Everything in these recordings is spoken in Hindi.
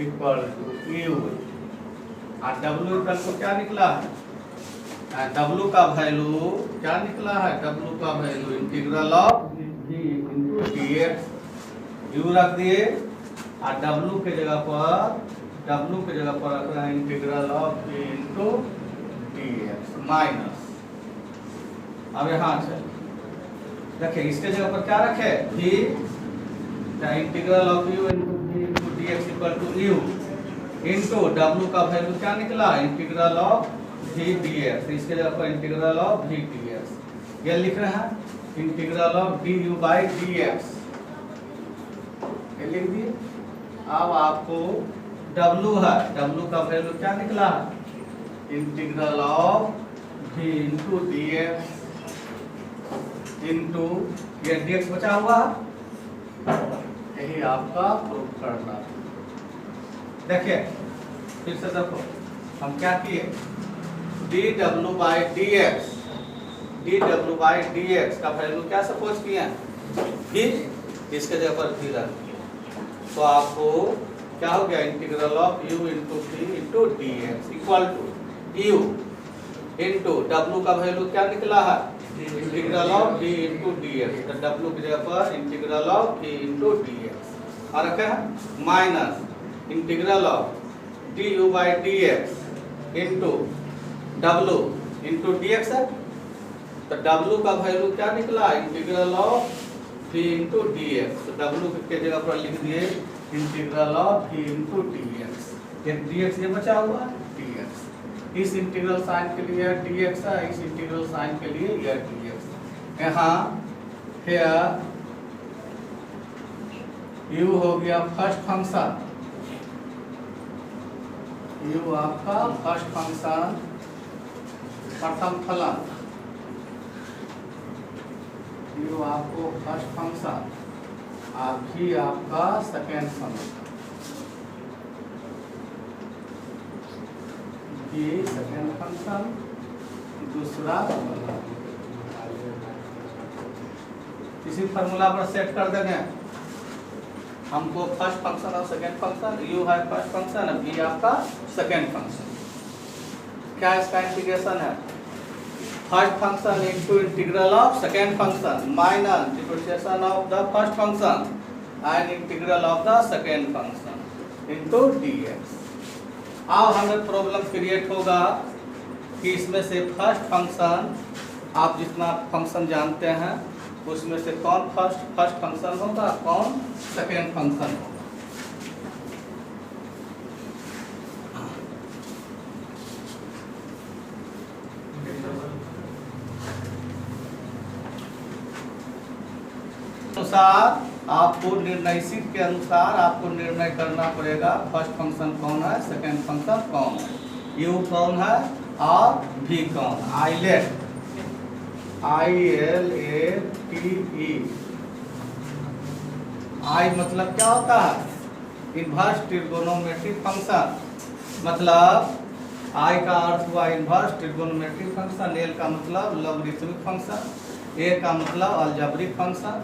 Equal to u. और डब्ल्यू इक्वल टू क्या निकला है? डब्ल्यू का वैल्यू क्या निकला है? डब्ल्यू का value integral of g into d x. U रख दिए और डब्ल्यू के जगह पर रख रहे हैं integral of g into d x minus. अब यहाँ से देखिए इसके जगह पर क्या रखे? G integral of u into g into d x equal to u into डब्ल्यू का वैल्यू क्या निकला? Integral of g d x. इसके जगह पर integral of g d x ये लिख रहे हैं integral of d u by d x ये लिख दिए। अब आपको डब्ल्यू है, डब्ल्यू का वैल्यू क्या निकला है? Integral of g into d x into ये डी एक्स बचा हुआ, यही आपका प्रूफ करना। देखिए फिर से देखो हम क्या किए, D W by d x का वैल्यू क्या सपोज किए हैं? फिर इसके जगह पर भी रख दिए तो आपको क्या हो गया? Integral of u into d into d x equal to u into डब्ल्यू का वैल्यू क्या निकला है? Integral of d into d x. तो डब्ल्यू की जगह पर integral of d into d x और रखे हैं minus integral of d u by d x into डब्ल्यू इंटू डी एक्स है। तो डब्ल्यू का वैल्यू क्या निकला? Integral of d into d x. तो डब्ल्यू के जगह पर लिख दिए integral of d into d x. D x ये बचा हुआ डी एक्स। इस इंटीग्रल साइन के लिए डी एक्स है, इस इंटीग्रल साइन के लिए यह डी एक्स। यहाँ यू हो गया फर्स्ट फंक्शन, यू आपका फर्स्ट फंक्शन प्रथम फलन, यू आपको फर्स्ट फंक्शन और भी आपका सेकेंड फंक्शन, ये सेकेंड फंक्शन दूसरा इसी फार्मूला पर सेट कर देंगे। हमको फर्स्ट फंक्शन और सेकेंड फंक्शन, यू है फर्स्ट फंक्शन और बी आपका सेकेंड फंक्शन। क्या इसका इंटीग्रेशन है? First function into integral of second function minus differentiation of the first function and integral of the second function into dx. अब हमें प्रॉब्लम क्रिएट होगा कि इसमें से फर्स्ट फंक्शन आप जितना फंक्शन जानते हैं उसमें से कौन फर्स्ट फंक्शन होगा, कौन सेकेंड फंक्शन होगा। अनुसार आपको निर्णयशीट के अनुसार आपको निर्णय करना पड़ेगा फर्स्ट फंक्शन कौन है, सेकेंड फंक्शन कौन है, यू कौन है और भी कौन है। आइलेट ILATE आई मतलब क्या होता है? Inverse trigonometric function. मतलब आई का अर्थ हुआ इन्वर्स ट्रिगोनोमेट्रिक फंक्शन, एल का मतलब लॉगरिथमिक फंक्शन, ए का मतलब अलजेब्रिक फंक्शन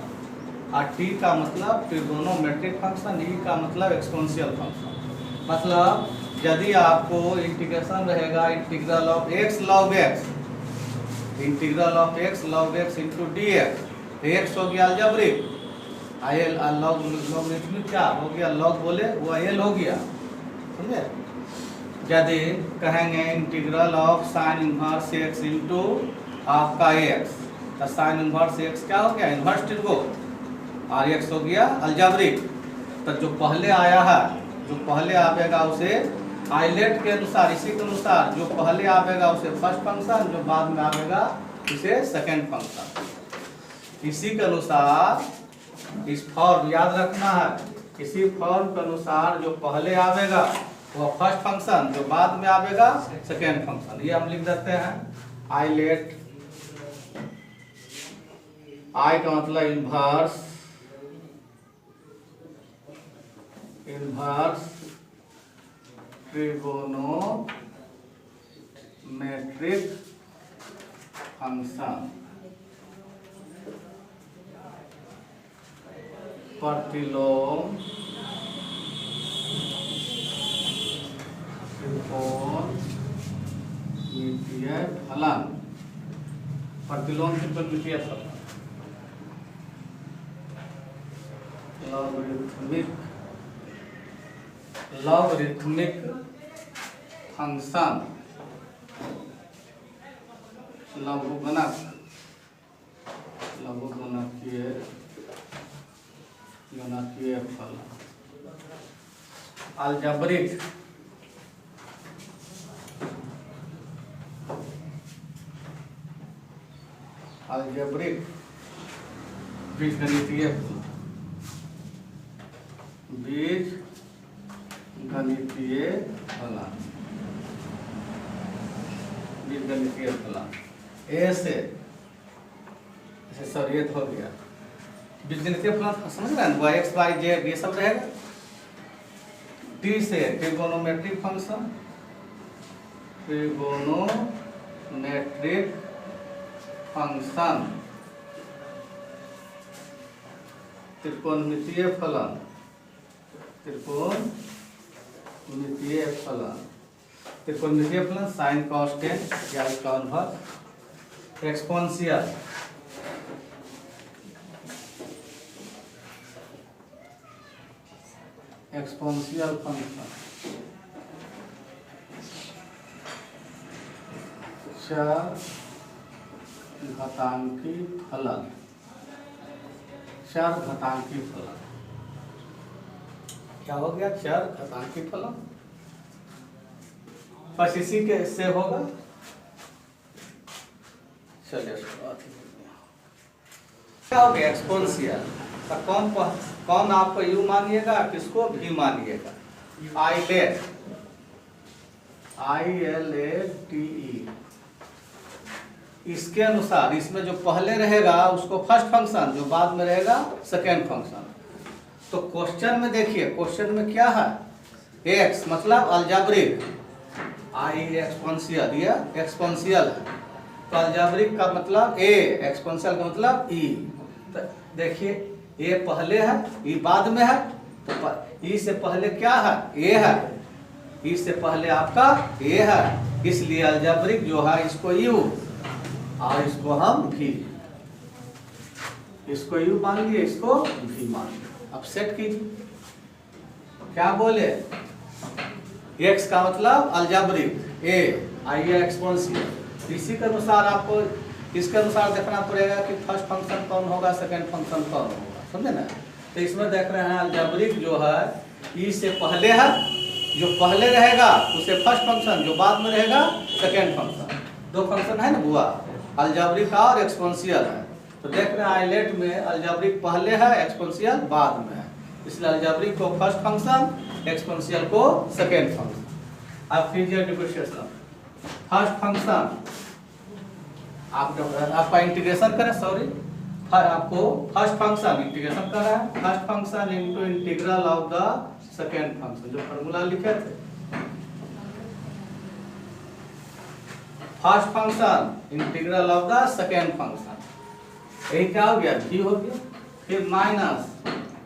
और टी का मतलब ट्रिगोनोमेट्रिक फंक्शन, ई का मतलब एक्सपोनेंशियल फंक्शन। मतलब यदि आपको इंटीग्रेशन रहेगा integral of x log x, integral of x log x into d x, x हो गया अलजेब्रिक, एल लॉगरिथमिक क्या हो गया, लॉग बोले वो एल हो गया, समझे। यदि कहेंगे integral of sine inverse x into आपका एक्स, तो साइन इनवर्स एक्स क्या हो गया, इनवर्स ट्रिगो, और एक्स हो गया अलजेब्रिक। तो जो पहले आया है, जो पहले आवेगा उसे आइलेट के अनुसार, इसी के अनुसार जो पहले आवेगा उसे फर्स्ट फंक्शन, जो बाद में आवेगा उसे सेकेंड फंक्शन। इसी के अनुसार इस फॉर्म याद रखना है, इसी फॉर्म के अनुसार जो पहले आवेगा वो फर्स्ट फंक्शन, जो बाद में आवेगा सेकेंड फंक्शन। ये हम लिख देते हैं आइलेट, आई का मतलब इन्वर्स, इन्वर्स ट्रिगोनोमेट्रिक फंक्शन, प्रतिलोम त्रिकोणमितीय फलन, प्रतिलोम त्रिकोणमितीय फलन, लॉगरिथमिक फंक्शन, लघुगणकीय फलन, अलजेब्रिक बीजगणितीय फलन। ऐसे सर ये तो हो गया बीजगणितीय फलन, समझ रहे हैं, y x y z ये सब रहेगा। टी से ट्रिगोनोमेट्रिक फंक्शन, त्रिकोणमितीय फलन, त्रिकोणमितीय फलन साइन कांस्टेंट या इसका इन्वर्स, एक्सपोनेंशियल फंक्शन, चरघातांकी फलन, क्या हो गया, चरघातांकी फलन। बस इसी के से होगा। चलिए क्या हो गया, एक्सपोनेंशियल। कौन आपको यू मानिएगा, किसको भी मानिएगा, ILATE। इसके अनुसार इसमें जो पहले रहेगा उसको फर्स्ट फंक्शन, जो बाद में रहेगा सेकेंड फंक्शन। तो क्वेश्चन में देखिए, क्वेश्चन में क्या है, x मतलब अलजेब्रिक, I एक्सपोनेंशियल, ये एक्सपोनेंशियल है, तो अलजेब्रिक का मतलब a, एक्सपोनेंशियल का मतलब e। तो देखिए a पहले है, e बाद में है, तो e से पहले क्या है, a है, e से पहले आपका a है, इसलिए अलजेब्रिक जो है इसको u और इसको हम v, इसको u मान लिए, इसको v मान लिए। अब सेट कीजिए, क्या बोले, x का मतलब अलजेब्रिक, a आइए एक्सपोनेंशियल। इसी के अनुसार आपको इसके अनुसार देखना पड़ेगा कि फर्स्ट फंक्शन कौन होगा, सेकंड फंक्शन कौन होगा, समझे ना। तो इसमें देख रहे हैं अलजेब्रिक जो है e से पहले है, जो पहले रहेगा उसे फर्स्ट फंक्शन, जो बाद में रहेगा सेकंड फंक्शन। दो फंक्शन है ना बुआ, अलजेब्रिक और एक्सपोनेंशियल है। तो देख रहे हैं आइलेट में अलजेब्रिक पहले है, एक्सपोनेंशियल बाद में है, इसलिए अलजेब्रिक को फर्स्ट फंक्शन, एक्सपोनेंशियल को सेकेंड फंक्शन। अब कीजिए डिफरेंशिएशन। फर्स्ट फंक्शन आपका इंटीग्रेशन करें, सॉरी आपको फर्स्ट फंक्शन इंटीग्रेशन कर रहा है, first function into integral of the second function, जो फॉर्मूला लिखे थे, first function integral of the second function, यही क्या हो गया, v हो गया। फिर minus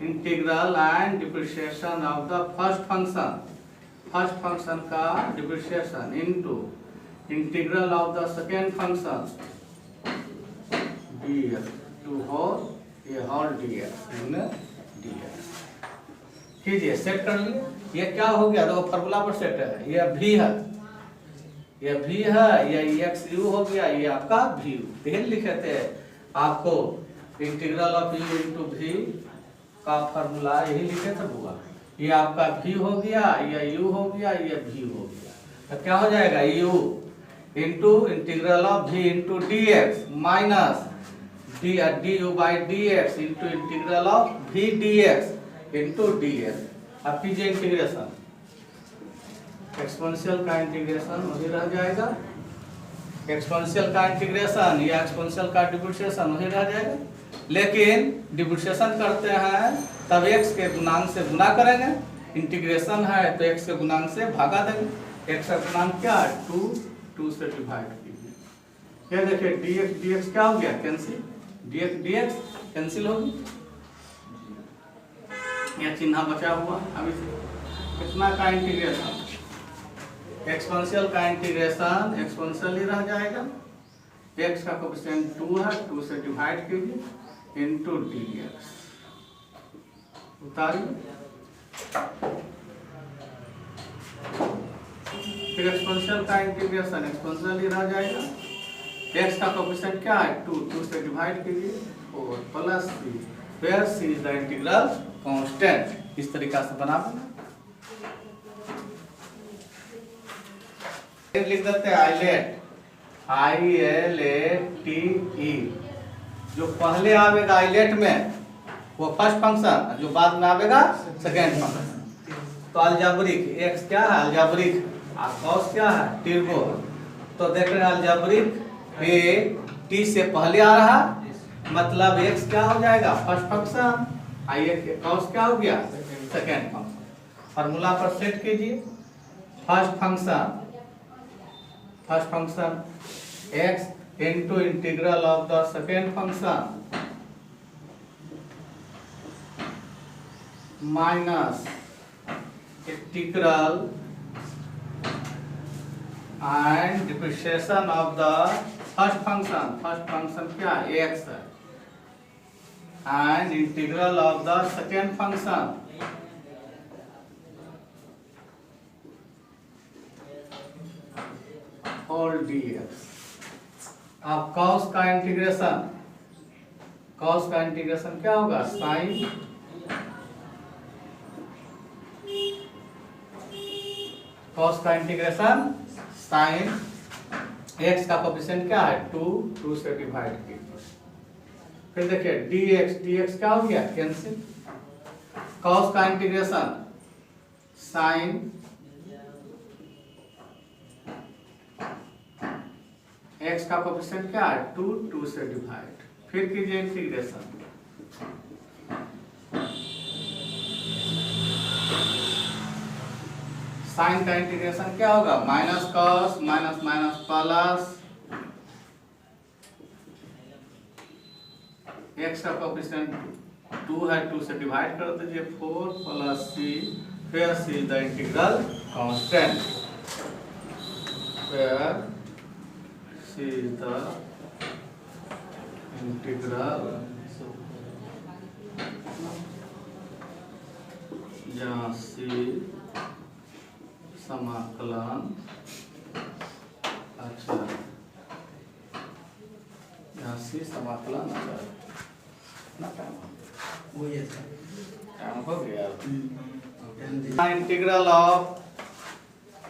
integral and depreciation of the first function का depreciation into integral of the second function dx to whole dx। कीजिए, सेट कर लिए, ये क्या हो गया, दो फॉर्मूला पर सेट है, ये v है, ये x u हो गया, ये आपका v। यही लिखे थे आपको, integral of u into v का फॉर्मूला यही लिखे थे बुआ। ये आपका v हो गया, ये u हो गया, ये v हो गया। तो क्या हो जाएगा, u into integral of v into dx minus du by dx into integral of v dx into dx। अब कीजिए इंटीग्रेशन, एक्सपोनेंशियल का इंटीग्रेशन वही रह जाएगा, एक्सपोनेंशियल का इंटीग्रेशन या एक्सपोनेंशियल का डिफरेंशिएशन वही रह जाएगा। लेकिन डिफरेंशिएशन करते हैं तब x के गुणांक से गुना करेंगे, इंटीग्रेशन है तो x के गुणांक से भागा देंगे। x का गुणांक क्या है, 2 से डिवाइड कीजिए। ये देखिए dx क्या हो गया, कैंसिल, dx कैंसिल होगी, यह चिन्ह बचा हुआ। अब कितना का इंटीग्रेशन, एक्सपोनेंशियल का इंटीग्रेशन एक्सपोनेंशियल ही रह जाएगा। x का कोएफिशिएंट 2 है, 2 से डिवाइड कीजिए इनटू dx उतारिए। फिर एक्सपोनेंशियल का इंटीग्रेशन एक्सपोनेंशियल ही रह जाएगा। x का कोएफिशिएंट क्या है 2, 2 से डिवाइड कीजिए 4 plus c, where c is the integral constant. इस तरीका से बना देना। लिख देते हैं आइलेट, ILATE। जो पहले आवेगा आइलेट में वो फर्स्ट फंक्शन, जो बाद में आवेगा सेकेंड फंक्शन। तो अलजेब्रिक x क्या है अलजेब्रिक, और cos क्या है टर्बो। तो देख रहे हैं अलजेब्रिक ए t से पहले आ रहा, मतलब x क्या हो जाएगा फर्स्ट फंक्शन, आइए cos क्या हो गया सेकेंड फंक्शन। फार्मूला पर सेट कीजिए। First function x into integral of the second function minus integral and depreciation of the first function क्या x है, and integral of the second function whole dx। अब cos का इंटीग्रेशन क्या होगा साइन, cos का इंटीग्रेशन साइन x का कोएफिशिएंट क्या है 2, 2 से डिवाइड कीजिए। फिर देखिए dx क्या हो गया कैंसिल। cos का इंटीग्रेशन साइन x का कोएफिशिएंट क्या है 2, 2 से डिवाइड। फिर कीजिए इंटीग्रेशन, साइन का इंटीग्रेशन क्या होगा minus cos minus minus plus, x का कोएफिशिएंट 2 है, 2 से डिवाइड कर दीजिए 4 प्लस c, फिर c द इंटीग्रल कांस्टेंट, फिर c द इंटीग्रल जहाँ c समाकलन, अच्छा यहाँ c समाकलन ना टाइम हो गया। Integral of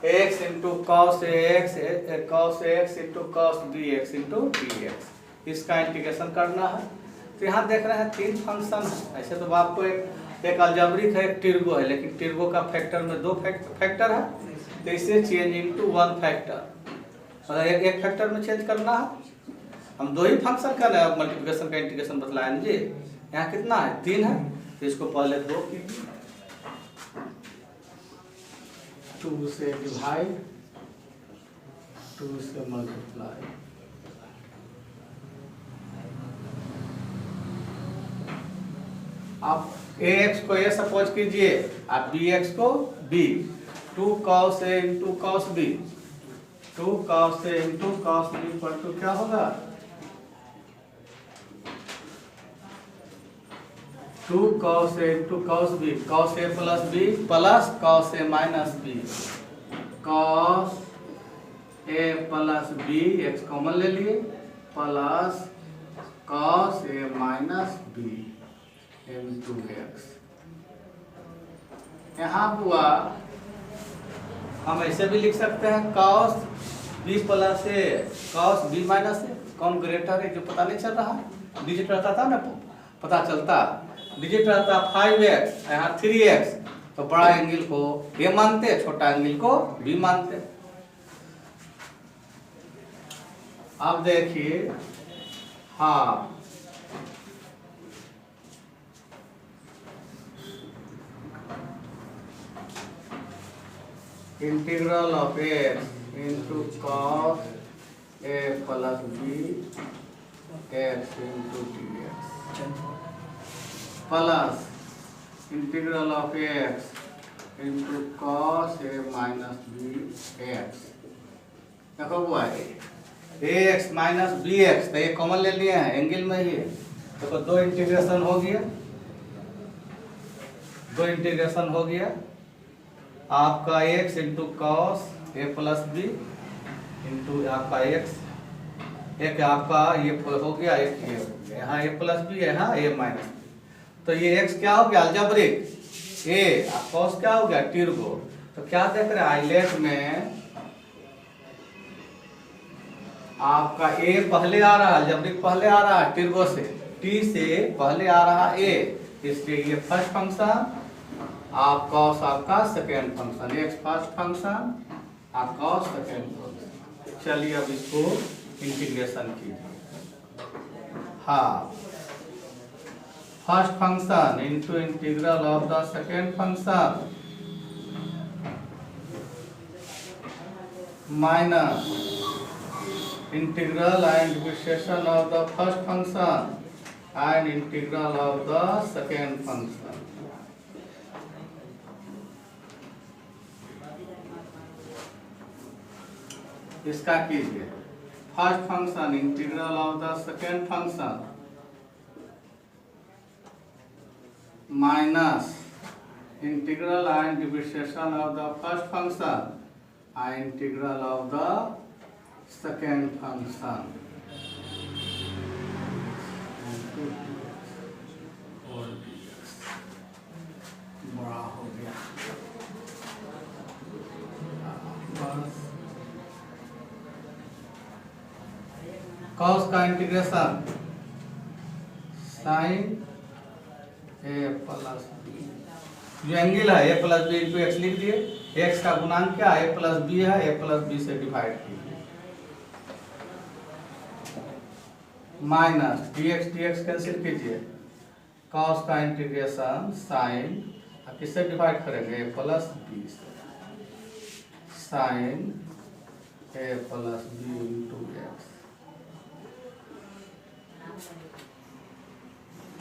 x into cos x into cos bx into dx, इसका इंटीग्रेशन करना है। तो यहाँ देख रहे हैं तीन फंक्शन है। ऐसे तो आपको एक अलजेब्रिक है, एक टर्बो है, लेकिन टर्बो का फैक्टर में दो फैक्टर है, तो इसे चेंज इनटू वन फैक्टर, और एक फैक्टर में चेंज करना है। हम दो ही फंक्शन का ना मल्टीप्लिकेशन का इंटीग्रेशन बतलाएंगे। यहाँ कितना है 3 है, तो इसको पहले 2 कीजिए, 2 से डिवाइड 2 से मल्टीप्लाई। आप ax को a सपोज कीजिए, आप bx को b, 2 cos a into cos b, 2 cos a into cos b equal to क्या होगा 2 cos a into cos b, cos a plus b plus cos a minus b, cos a plus b x common ले लिए plus cos a minus b into x। यहाँ हुआ हम ऐसे भी लिख सकते हैं cos b plus a cos b minus a, कौन ग्रेटर है जो पता नहीं चल रहा। डिजिट रहता था ना पता चलता, डिजिट रहता 5x यहाँ 3x, तो बड़ा एंगल को a मानते, छोटा एंगल को b मानते। अब देखिए हाँ integral of x into cos a plus b x into dx plus integral of x into cos a minus b x. देखो हुआ है a x minus b x, तो ये कॉमन ले लिए हैं, एंगल में ही है। देखो दो इंटीग्रेशन हो गया, दो इंटीग्रेशन हो गया। आपका एक्स इंटू कॉस ए प्लस बी इंटू आपका एक्स, एक आपका ये हो गया, एक ये हो गया, यहाँ ए प्लस बी है, यहाँ ए माइनस बी। तो ये एक्स क्या हो गया अलजेब्रिक ए, कॉस क्या हो गया टिर्गो। तो क्या देख रहे हैं आइलेट में आपका ए पहले आ रहा है, अलजेब्रिक पहले आ रहा है टिर्गो से, टी से पहले आ रहा है ए, इसलिए ये फर्स्ट फंक्शन, आप कॉस आपका second function, x first function आप कॉस सेकेंड फंक्शन। चलिए अब इसको इंटीग्रेशन कीजिए। हाँ, first function into integral of the second function minus integral and differentiation of the first function and integral of the second function. इसका कीजिए first function integral of the second function minus integral and differentiation of the first function and integral of the second function. बड़ा हो गया कॉस का integration sine a plus B, जो एंगल है a plus b into x लिख दिए, एक्स का गुणांक क्या है ए प्लस बी है, ए प्लस बी से डिवाइड कीजिए, माइनस डी एक्स कैंसिल कीजिए, कॉस का इंटीग्रेशन साइन किससे डिवाइड करेंगे ए प्लस बी से, sine a plus b into x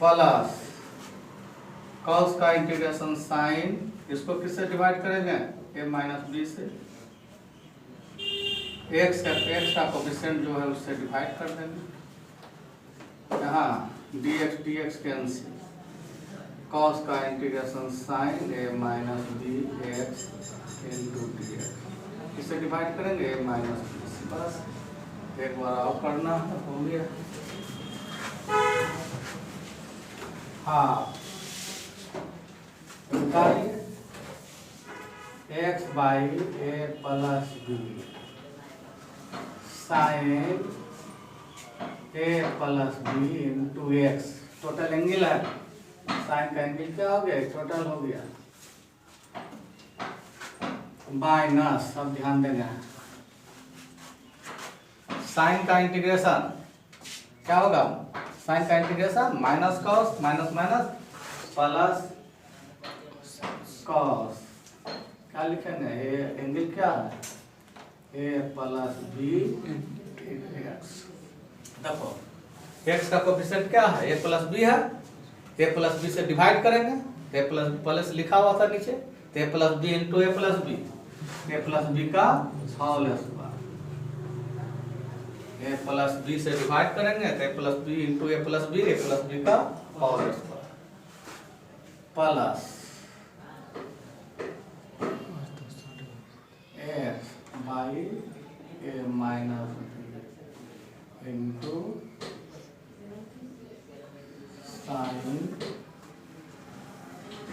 plus cos का इंटीग्रेशन साइन, इसको किससे डिवाइड करेंगे ए माइनस बी से, एक्स का कोफिशिएंट जो है उससे डिवाइड कर देंगे, यहाँ डी एक्स कैंसिल, कॉस का integration sine a minus b x into d x, किससे डिवाइड करेंगे ए माइनस बी से, बस एक बार और करना है, हो गया। हाँ x by a plus b sine a plus b into x, total angle है, साइन का एंगल क्या हो गया टोटल हो गया, माइनस, अब ध्यान देना साइन का इंटीग्रेशन क्या होगा, साइन का integration minus cos minus minus plus cos, क्या लिखेंगे ए एंगल क्या है ए प्लस बी एक्स। देखो एक्स का कोफिशिएंट क्या है ए प्लस बी है, ए प्लस बी से डिवाइड करेंगे, ए प्लस प्लस लिखा हुआ था नीचे, तो ए प्लस बी इंटू ए प्लस बी का होल स्क्वायर, ए प्लस बी से डिवाइड करेंगे तो ए प्लस बी इंटू ए प्लस बी का whole square plus x by a minus b into sine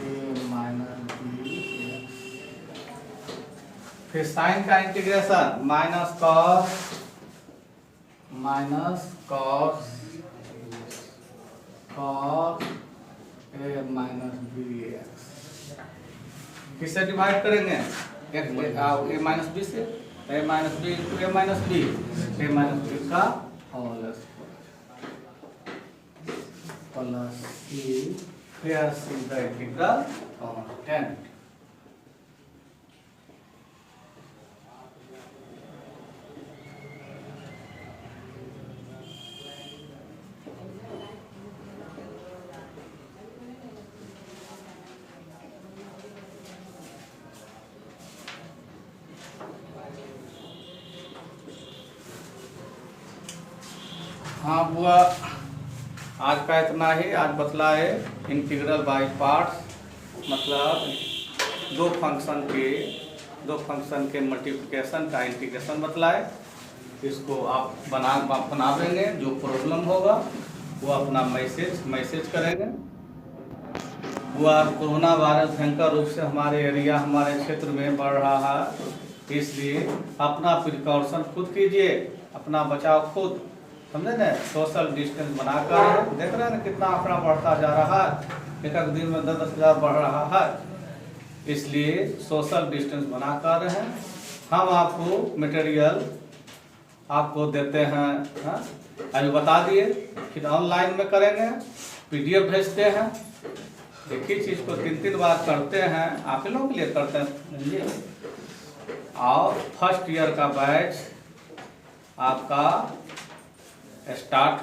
a minus b x, फिर साइन का integration minus cos a minus b x, किससे डिवाइड करेंगे ए माइनस बी से, a minus b into a minus b का होल स्क्वायर प्लस सी, फिर सीधा इंटीग्रल कांस्टेंट। हाँ बुआ, आज का इतना ही। आज बतलाए इंटीग्रल बाय पार्ट्स, मतलब दो फंक्शन के मल्टीप्लिकेशन का इंटीग्रेशन बतलाए। इसको आप बना देंगे। जो प्रॉब्लम होगा वो अपना मैसेज करेंगे। वो कोरोना वायरस भयंकर रूप से हमारे एरिया, हमारे क्षेत्र में बढ़ रहा है, इसलिए अपना प्रिकॉशन खुद कीजिए, अपना बचाव खुद, समझे ना। सोशल डिस्टेंस बनाकर, देख रहे हैं ना कितना आंकड़ा बढ़ता जा रहा है, एक दिन में 10-10 हज़ार बढ़ रहा है। इसलिए सोशल डिस्टेंस बनाकर हैं। हम आपको मटेरियल आपको देते हैं, हाँ? अभी बता दिए, फिर ऑनलाइन में करेंगे, PDF भेजते हैं। एक ही चीज़ को 3-3 बार करते हैं, आप लोगों के लिए करते हैं, समझिए। और फर्स्ट ईयर का बैच आपका स्टार्ट,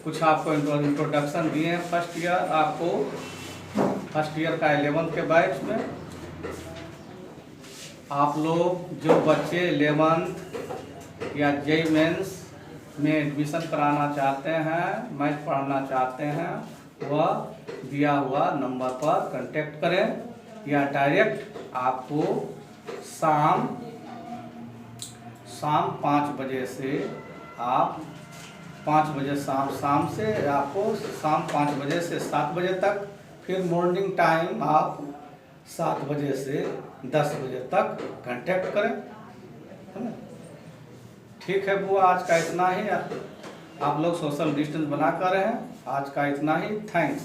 कुछ आपको इंट्रोडक्शन दिए हैं। फर्स्ट ईयर का 11th के बैच में आप लोग जो बच्चे 11th या JEE मेंस में एडमिशन कराना चाहते हैं, मैथ पढ़ना चाहते हैं, वह दिया हुआ नंबर पर कांटेक्ट करें, या डायरेक्ट आपको शाम 5 बजे से आप 5 बजे शाम से आपको शाम 5 बजे से 7 बजे तक, फिर मॉर्निंग टाइम आप 7 बजे से 10 बजे तक कांटेक्ट करें, है ना। ठीक है बुआ, आज का इतना ही। आप लोग सोशल डिस्टेंस बना कर रहे हैं। आज का इतना ही, थैंक्स।